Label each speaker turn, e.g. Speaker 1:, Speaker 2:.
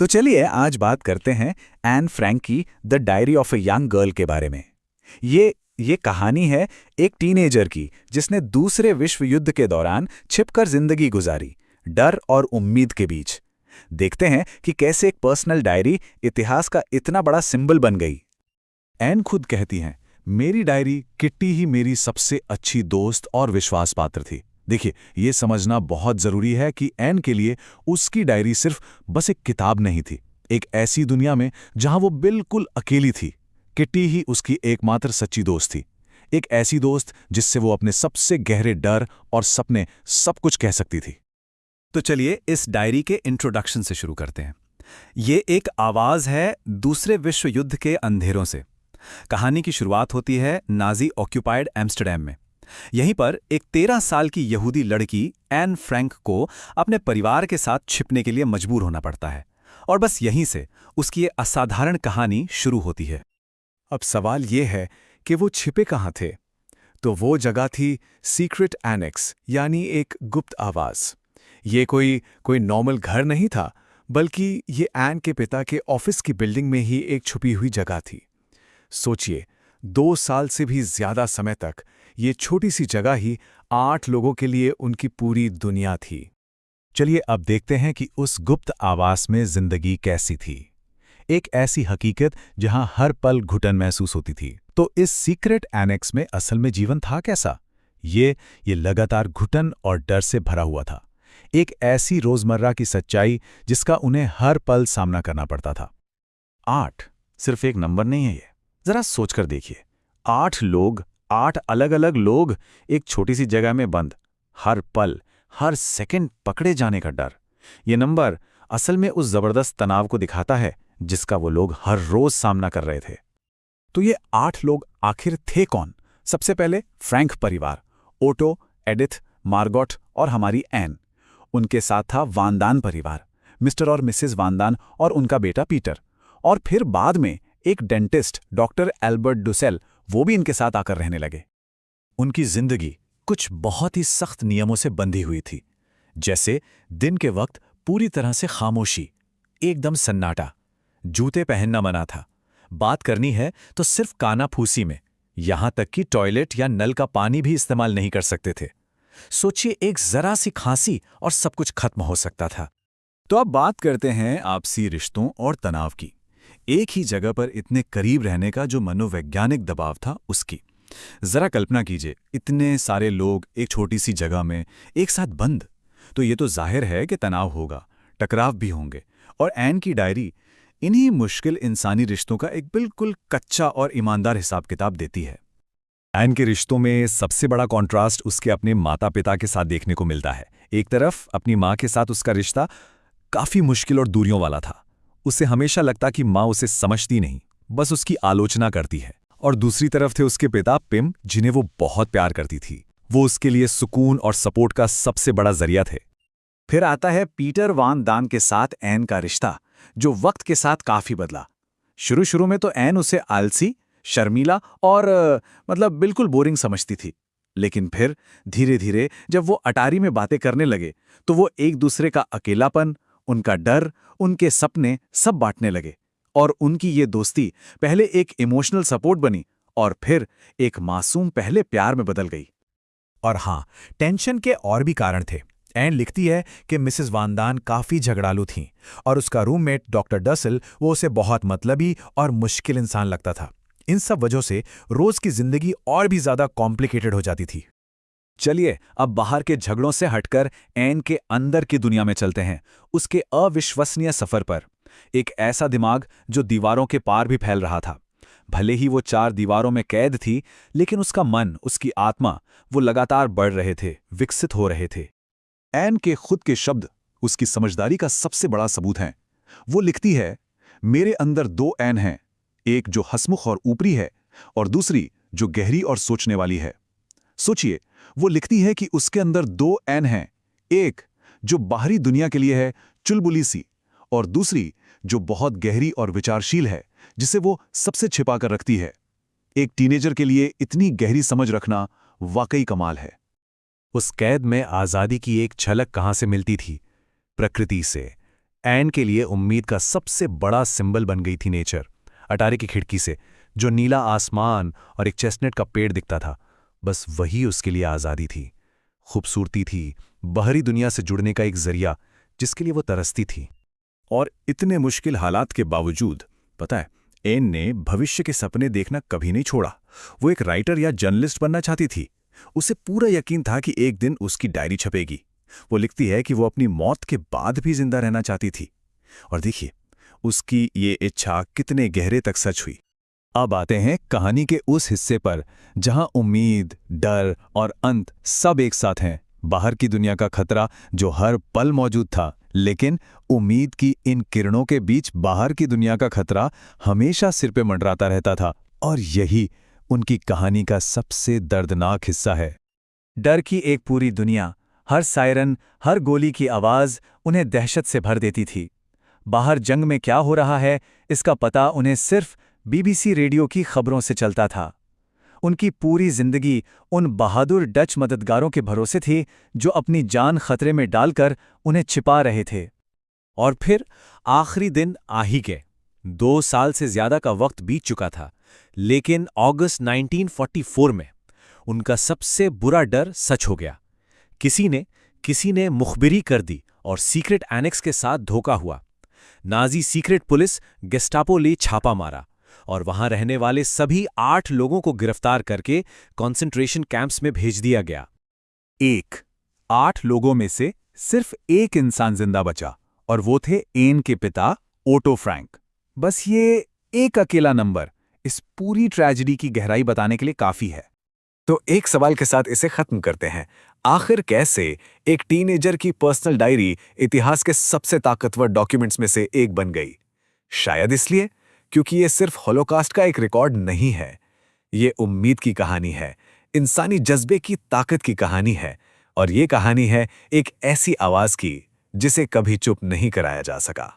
Speaker 1: तो चलिए आज बात करते हैं एन फ्रैंक की the diary of a young girl के बारे में। ये कहानी है एक टीनेजर की जिसने दूसरे विश्व युद्ध के दौरान छिपकर जिंदगी गुजारी, डर और उम्मीद के बीच। देखते हैं कि कैसे एक पर्सनल डायरी इतिहास का इतना बड़ा सिंबल बन गई।
Speaker 2: एन खुद कहती हैं, मेरी डायरी किट्टी ही मेरी सबसे अच्छी दोस्त और विश्वास पात्र थी। देखिए, ये समझना बहुत जरूरी है कि एन के लिए उसकी डायरी सिर्फ बस एक किताब नहीं थी। एक ऐसी दुनिया में जहां वो बिल्कुल अकेली थी, किट्टी ही उसकी एकमात्र सच्ची दोस्त थी। एक ऐसी दोस्त जिससे वो अपने सबसे गहरे डर और सपने सब कुछ कह सकती थी।
Speaker 3: तो चलिए इस डायरी के इंट्रोडक्शन से शुरू करते हैं। ये एक आवाज़ है दूसरे विश्व युद्ध के अंधेरों से। कहानी की शुरुआत होती है नाजी ऑक्यूपाइड एम्स्टर्डम में। यहीं पर एक 13 साल की यहूदी लड़की एन फ्रैंक को अपने परिवार के साथ छिपने के लिए मजबूर होना पड़ता है, और बस यहीं से उसकी ये असाधारण कहानी शुरू होती है।
Speaker 2: अब सवाल ये है कि वो छिपे कहाँ थे? तो वो जगह थी सीक्रेट एनेक्स, यानी एक गुप्त आवास। ये कोई नॉर्मल घर नहीं था, बल्कि ये एन के पिता के ऑफिस की बिल्डिंग में ही एक छुपी हुई जगह थी। सोचिए, 2 साल से भी ज्यादा समय तक ये छोटी सी जगह ही 8 लोगों के लिए उनकी पूरी दुनिया थी।
Speaker 4: चलिए अब देखते हैं कि उस गुप्त आवास में जिंदगी कैसी थी। एक ऐसी हकीकत जहां हर पल घुटन महसूस होती थी। तो इस सीक्रेट एनेक्स में असल में जीवन था कैसा? ये लगातार घुटन और डर से भरा हुआ था। एक ऐसी रोजमर्रा की सच्चाई जिसका उन्हें हर पल सामना करना पड़ता था।
Speaker 1: 8 सिर्फ एक नंबर नहीं है। ये जरा सोचकर देखिए, 8 लोग, 8 अलग अलग लोग एक छोटी सी जगह में बंद, हर पल हर सेकंड पकड़े जाने का डर। ये नंबर असल में उस जबरदस्त तनाव को दिखाता है जिसका वो लोग हर रोज सामना कर रहे थे। तो ये 8 लोग आखिर थे कौन? सबसे पहले फ्रैंक परिवार, ओटो, एडिथ, मार्गोट और हमारी एन। उनके साथ था वानदान परिवार, मिस्टर और मिसेस वानदान और उनका बेटा पीटर। और फिर बाद में एक डेंटिस्ट डॉक्टर एल्बर्ट डुसेल, वो भी इनके साथ आकर रहने लगे।
Speaker 4: उनकी जिंदगी कुछ बहुत ही सख्त नियमों से बंधी हुई थी। जैसे दिन के वक्त पूरी तरह से खामोशी, एकदम सन्नाटा, जूते पहनना मना था, बात करनी है तो सिर्फ कानाफूसी में, यहां तक कि टॉयलेट या नल का पानी भी इस्तेमाल नहीं कर सकते थे। सोचिए, एक जरा सी खांसी और सब कुछ खत्म हो सकता था।
Speaker 2: तो अब बात करते हैं आपसी रिश्तों और तनाव की। एक ही जगह पर इतने करीब रहने का जो मनोवैज्ञानिक दबाव था उसकी। जरा कल्पना कीजिए, इतने सारे लोग एक छोटी सी जगह में एक साथ बंद। तो ये तो जाहिर है कि तनाव होगा, टकराव भी होंगे। और एन की डायरी इन्हीं मुश्किल इंसानी रिश्तों का एक बिल्कुल कच्चा और ईमानदार हिसाब किताब देती है।
Speaker 4: एन के रिश्तों में सबसे बड़ा कॉन्ट्रास्ट उसके अपने माता पिता के साथ देखने को मिलता है। एक तरफ अपनी माँ के साथ उसका रिश्ता काफी मुश्किल और दूरियों वाला था। उसे हमेशा लगता कि माँ उसे समझती नहीं, बस उसकी आलोचना करती है। और दूसरी तरफ थे उसके पिता पिम, जिन्हें वो बहुत प्यार करती थी। वो उसके लिए सुकून और सपोर्ट का सबसे बड़ा जरिया थे।
Speaker 1: फिर आता है पीटर वान दान के साथ एन का रिश्ता, जो वक्त के साथ काफी बदला। शुरू में तो एन उसे आलसी, शर्मीला और बिल्कुल बोरिंग समझती थी। लेकिन फिर धीरे धीरे जब वो अटारी में बातें करने लगे तो वो एक दूसरे का अकेलापन, उनका डर, उनके सपने सब बांटने लगे। और उनकी ये दोस्ती पहले एक इमोशनल सपोर्ट बनी और फिर एक मासूम पहले प्यार में बदल गई।
Speaker 4: और हाँ, टेंशन के और भी कारण थे। एन लिखती है कि मिसेस वानदान काफी झगड़ालू थीं और उसका रूममेट डॉक्टर डसेल वो उसे बहुत मतलबी और मुश्किल इंसान लगता था। इन सब वजहों से रोज की जिंदगी और भी ज्यादा कॉम्प्लिकेटेड हो जाती थी।
Speaker 1: चलिए अब बाहर के झगड़ों से हटकर एन के अंदर की दुनिया में चलते हैं, उसके अविश्वसनीय सफर पर। एक ऐसा दिमाग जो दीवारों के पार भी फैल रहा था। भले ही वो 4 दीवारों में कैद थी, लेकिन उसका मन, उसकी आत्मा, वो लगातार बढ़ रहे थे, विकसित हो रहे थे।
Speaker 2: एन के खुद के शब्द उसकी समझदारी का सबसे बड़ा सबूत हैं। वो लिखती है, मेरे अंदर 2 एन हैं, एक जो हंसमुख और ऊपरी है और दूसरी जो गहरी और सोचने वाली है। सोचिए, वो लिखती है कि उसके अंदर 2 एन हैं, एक जो बाहरी दुनिया के लिए है, चुलबुली सी, और दूसरी जो बहुत गहरी और विचारशील है, जिसे वो सबसे छिपा कर रखती है। एक टीनेजर के लिए इतनी गहरी समझ रखना वाकई कमाल है।
Speaker 4: उस कैद में आजादी की एक झलक कहां से मिलती थी? प्रकृति से।
Speaker 3: एन के लिए उम्मीद का सबसे बड़ा सिंबल बन गई थी नेचर। अटारी की खिड़की से जो नीला आसमान और एक चेस्टनट का पेड़ दिखता था, बस वही उसके लिए आज़ादी थी, खूबसूरती थी, बाहरी दुनिया से जुड़ने का एक जरिया जिसके लिए वो तरसती थी। और इतने मुश्किल हालात के बावजूद पता है, एन ने भविष्य के सपने देखना कभी नहीं छोड़ा। वो एक राइटर या जर्नलिस्ट बनना चाहती थी। उसे पूरा यकीन था कि एक दिन उसकी डायरी छपेगी। वो लिखती है कि वो अपनी मौत के बाद भी जिंदा रहना चाहती थी। और देखिए, उसकी ये इच्छा कितने गहरे तक सच हुई।
Speaker 2: अब आते हैं कहानी के उस हिस्से पर जहां उम्मीद, डर और अंत सब एक साथ हैं। बाहर की दुनिया का खतरा जो हर पल मौजूद था, लेकिन उम्मीद की इन किरणों के बीच बाहर की दुनिया का खतरा हमेशा सिर पे मंडराता रहता था। और यही उनकी कहानी का सबसे दर्दनाक हिस्सा है।
Speaker 4: डर की एक पूरी दुनिया, हर सायरन, हर गोली की आवाज़ उन्हें दहशत से भर देती थी। बाहर जंग में क्या हो रहा है, इसका पता उन्हें सिर्फ बीबीसी रेडियो की खबरों से चलता था। उनकी पूरी जिंदगी उन बहादुर डच मददगारों के भरोसे थी जो अपनी जान खतरे में डालकर उन्हें छिपा रहे थे।
Speaker 3: और फिर आखिरी दिन आ ही गए। 2 साल से ज्यादा का वक्त बीत चुका था, लेकिन अगस्त 1944 में उनका सबसे बुरा डर सच हो गया। किसी ने मुखबिरी कर दी और सीक्रेट एनेक्स के साथ धोखा हुआ। नाजी सीक्रेट पुलिस गेस्टापो ले छापा मारा और वहां रहने वाले सभी 8 लोगों को गिरफ्तार करके कॉन्सेंट्रेशन कैंप्स में भेज दिया गया।
Speaker 2: 8 लोगों में से सिर्फ एक इंसान जिंदा बचा, और वो थे एन के पिता ओटो फ्रैंक। बस ये एक अकेला नंबर इस पूरी ट्रेजेडी की गहराई बताने के लिए काफी है। तो एक सवाल के साथ इसे खत्म करते हैं। आखिर कैसे एक टीनेजर की पर्सनल डायरी इतिहास के सबसे ताकतवर डॉक्यूमेंट्स में से एक बन गई? शायद इसलिए क्योंकि ये सिर्फ हॉलोकास्ट का एक रिकॉर्ड नहीं है, ये उम्मीद की कहानी है, इंसानी जज्बे की ताकत की कहानी है, और ये कहानी है एक ऐसी आवाज की जिसे कभी चुप नहीं कराया जा सका।